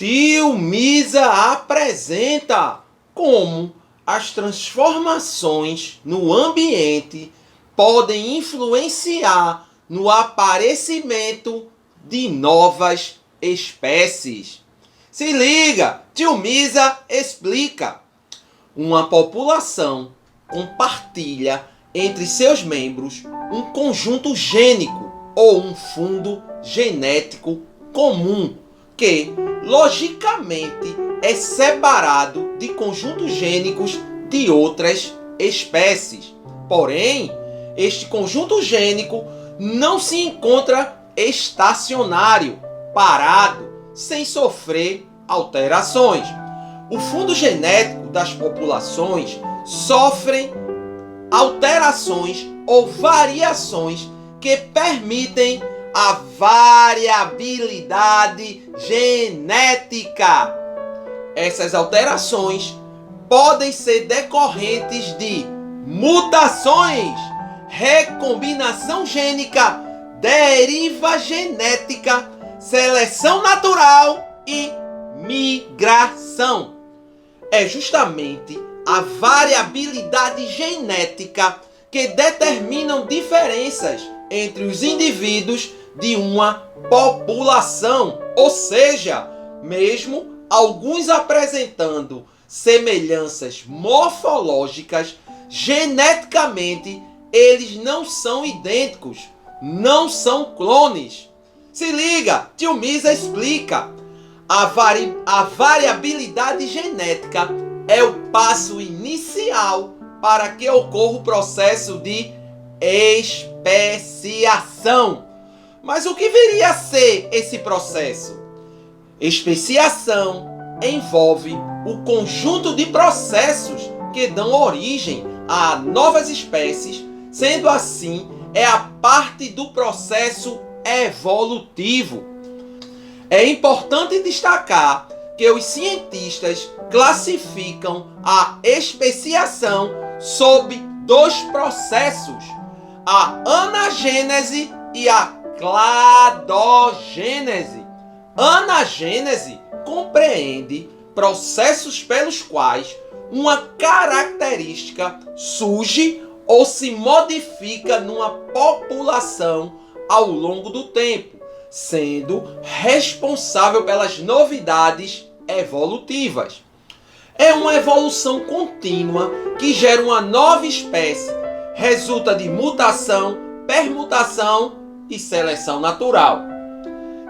Tio Misa apresenta como as transformações no ambiente podem influenciar no aparecimento de novas espécies. Se liga, Tio Misa explica. Uma população compartilha entre seus membros um conjunto gênico ou um fundo genético comum que, logicamente, é separado de conjuntos gênicos de outras espécies. Porém, este conjunto gênico não se encontra estacionário, parado, sem sofrer alterações. O fundo genético das populações sofre alterações ou variações que permitem a variabilidade genética. Essas alterações podem ser decorrentes de mutações, recombinação gênica, deriva genética, seleção natural e migração. É justamente a variabilidade genética que determinam diferenças entre os indivíduos de uma população, ou seja, mesmo alguns apresentando semelhanças morfológicas, geneticamente eles não são idênticos, não são clones. Se liga, Tio Misa explica. A variabilidade genética é o passo inicial para que ocorra o processo de especiação. Mas o que viria a ser esse processo? Especiação envolve o conjunto de processos que dão origem a novas espécies, sendo assim, é a parte do processo evolutivo. É importante destacar que os cientistas classificam a especiação sob dois processos: a anagênese e a cladogênese. Anagênese compreende processos pelos quais uma característica surge ou se modifica numa população ao longo do tempo, sendo responsável pelas novidades evolutivas. É uma evolução contínua que gera uma nova espécie, resulta de mutação, permutação e seleção natural.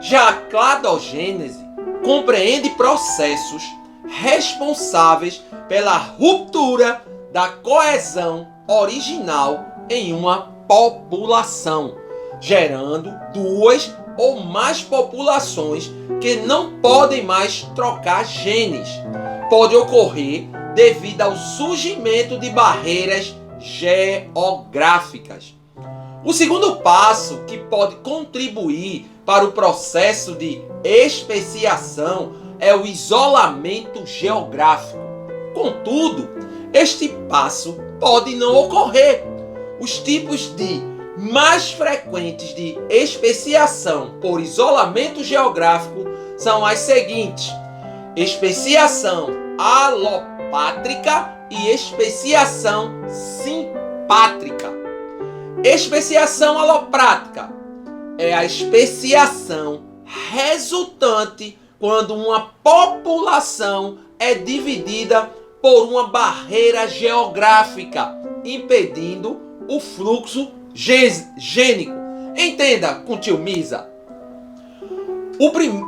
Já a cladogênese compreende processos responsáveis pela ruptura da coesão original em uma população, gerando duas ou mais populações que não podem mais trocar genes. Pode ocorrer devido ao surgimento de barreiras geográficas. O segundo passo que pode contribuir para o processo de especiação é o isolamento geográfico. Contudo, este passo pode não ocorrer. Os tipos de mais frequentes de especiação por isolamento geográfico são as seguintes: especiação alopátrica e especiação simpátrica. Especiação alopátrica é a especiação resultante quando uma população é dividida por uma barreira geográfica, impedindo o fluxo gênico. Entenda com Tio Misa.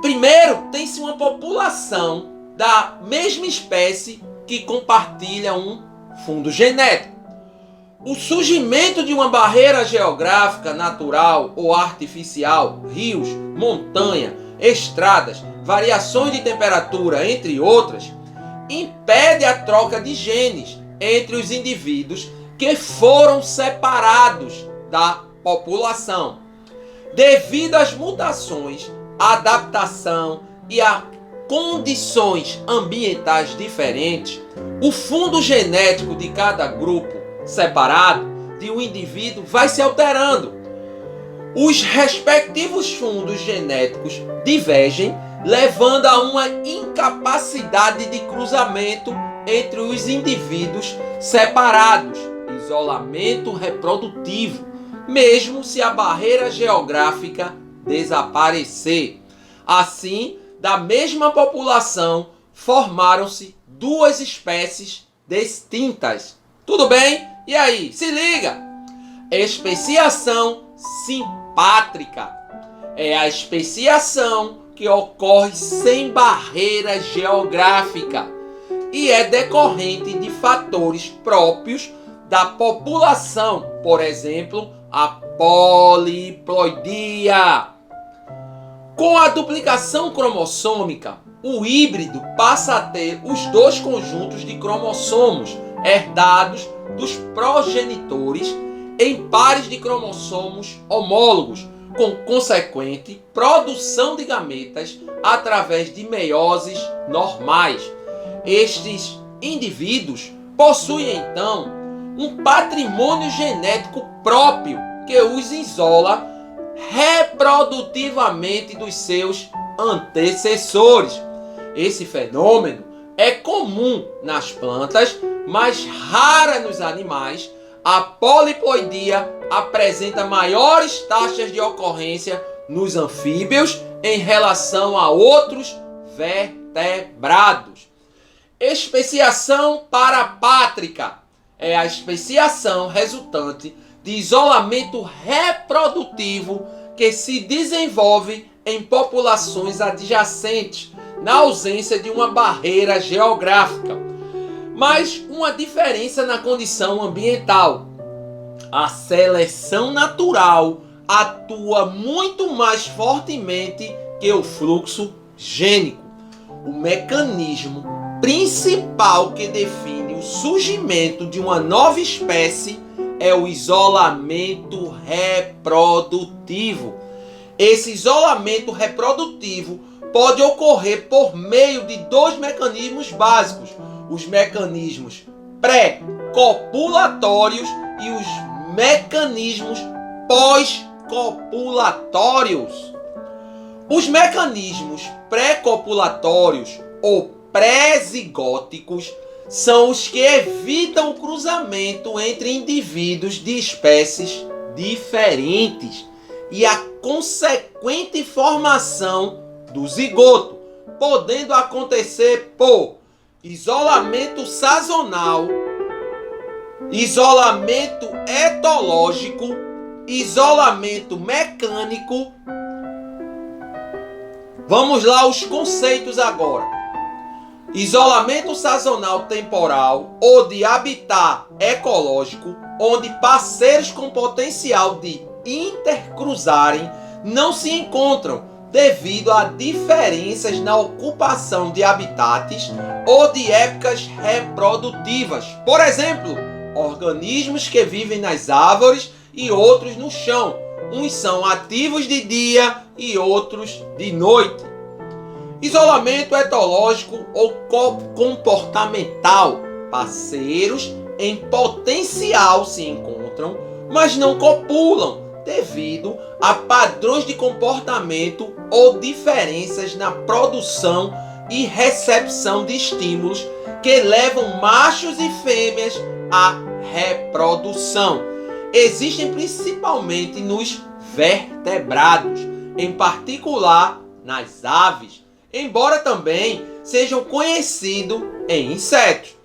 Primeiro, tem-se uma população da mesma espécie que compartilha um fundo genético. O surgimento de uma barreira geográfica natural ou artificial, rios, montanha, estradas, variações de temperatura, entre outras, impede a troca de genes entre os indivíduos que foram separados da população. Devido às mutações, adaptação e a condições ambientais diferentes, o fundo genético de cada grupo separado de um indivíduo vai se alterando. Os respectivos fundos genéticos divergem levando a uma incapacidade de cruzamento entre os indivíduos separados, isolamento reprodutivo, mesmo se a barreira geográfica desaparecer. Assim, da mesma população, formaram-se duas espécies distintas. Tudo bem? E aí, se liga! Especiação simpátrica é a especiação que ocorre sem barreira geográfica e é decorrente de fatores próprios da população, por exemplo, a poliploidia. Com a duplicação cromossômica, o híbrido passa a ter os dois conjuntos de cromossomos herdados dos progenitores em pares de cromossomos homólogos, com consequente produção de gametas através de meioses normais. Estes indivíduos possuem então um patrimônio genético próprio que os isola reprodutivamente dos seus antecessores. Esse fenômeno é comum nas plantas, mas rara nos animais. A poliploidia apresenta maiores taxas de ocorrência nos anfíbios em relação a outros vertebrados. Especiação parapátrica é a especiação resultante de isolamento reprodutivo que se desenvolve em populações adjacentes, na ausência de uma barreira geográfica, mas uma diferença na condição ambiental. A seleção natural atua muito mais fortemente que o fluxo gênico. O mecanismo principal que define o surgimento de uma nova espécie é o isolamento reprodutivo. Esse isolamento reprodutivo pode ocorrer por meio de dois mecanismos básicos: os mecanismos pré-copulatórios e os mecanismos pós-copulatórios. Os mecanismos pré-copulatórios ou pré-zigóticos são os que evitam o cruzamento entre indivíduos de espécies diferentes e a consequente formação do zigoto, podendo acontecer por isolamento sazonal, isolamento etológico, isolamento mecânico. Vamos lá os conceitos agora. Isolamento sazonal temporal ou de habitat ecológico, onde parceiros com potencial de intercruzarem não se encontram devido a diferenças na ocupação de habitats ou de épocas reprodutivas. Por exemplo, organismos que vivem nas árvores e outros no chão. Uns são ativos de dia e outros de noite. Isolamento etológico ou comportamental. Parceiros em potencial se encontram, mas não copulam, devido a padrões de comportamento ou diferenças na produção e recepção de estímulos que levam machos e fêmeas à reprodução. Existem principalmente nos vertebrados, em particular nas aves, embora também sejam conhecidos em insetos.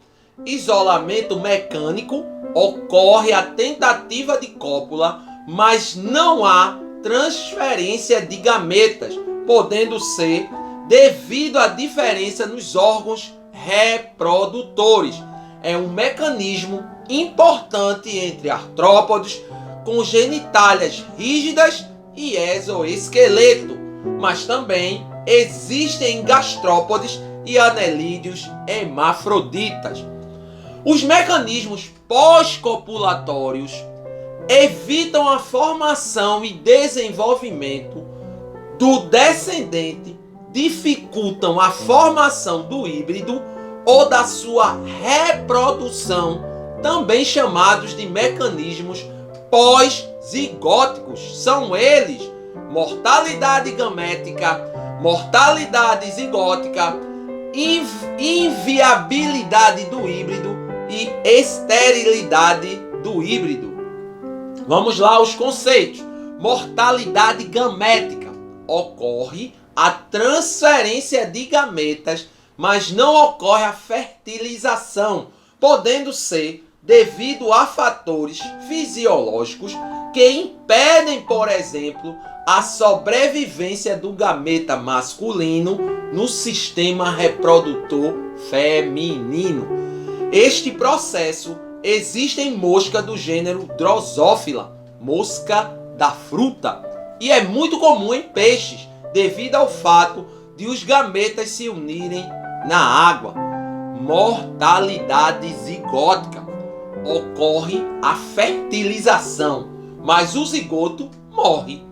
Isolamento mecânico ocorre a tentativa de cópula, mas não há transferência de gametas, podendo ser devido à diferença nos órgãos reprodutores. É um mecanismo importante entre artrópodes com genitálias rígidas e exoesqueleto, mas também existem gastrópodes e anelídeos hermafroditas. Os mecanismos pós-copulatórios evitam a formação e desenvolvimento do descendente, dificultam a formação do híbrido ou da sua reprodução, também chamados de mecanismos pós-zigóticos. São eles: mortalidade gamética, mortalidade zigótica, inviabilidade do híbrido e esterilidade do híbrido. Vamos lá aos conceitos. Mortalidade gamética. Ocorre a transferência de gametas, mas não ocorre a fertilização, podendo ser devido a fatores fisiológicos que impedem, por exemplo, a sobrevivência do gameta masculino no sistema reprodutor feminino. Este processo existe em mosca do gênero Drosophila, mosca da fruta, e é muito comum em peixes, devido ao fato de os gametas se unirem na água. Mortalidade zigótica. Ocorre a fertilização, mas o zigoto morre.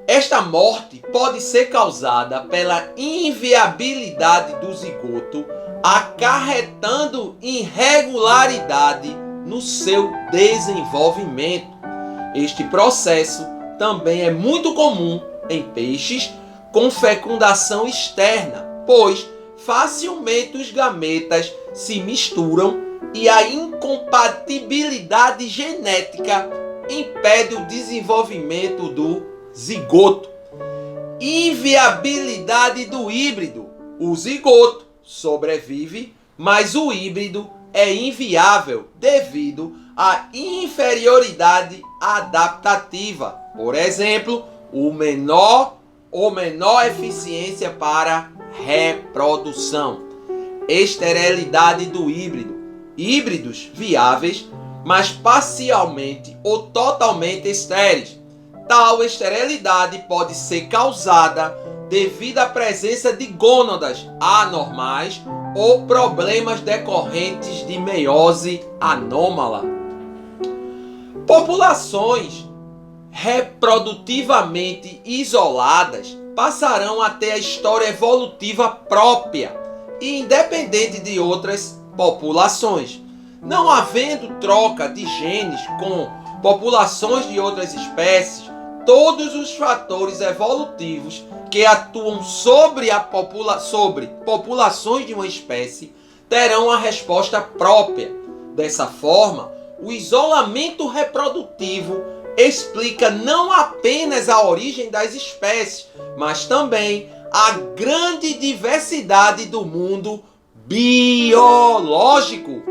Esta morte pode ser causada pela inviabilidade do zigoto, acarretando irregularidade no seu desenvolvimento. Este processo também é muito comum em peixes com fecundação externa, pois facilmente os gametas se misturam e a incompatibilidade genética impede o desenvolvimento do zigoto. Inviabilidade do híbrido. O zigoto sobrevive, mas o híbrido é inviável devido à inferioridade adaptativa. Por exemplo, menor eficiência para reprodução. Esterilidade do híbrido. Híbridos viáveis, mas parcialmente ou totalmente estéreis. Tal esterilidade pode ser causada devido à presença de gônadas anormais ou problemas decorrentes de meiose anômala. Populações reprodutivamente isoladas passarão a ter a história evolutiva própria e independente de outras populações. Não havendo troca de genes com populações de outras espécies, todos os fatores evolutivos que atuam sobre populações de uma espécie terão a resposta própria. Dessa forma, o isolamento reprodutivo explica não apenas a origem das espécies, mas também a grande diversidade do mundo biológico.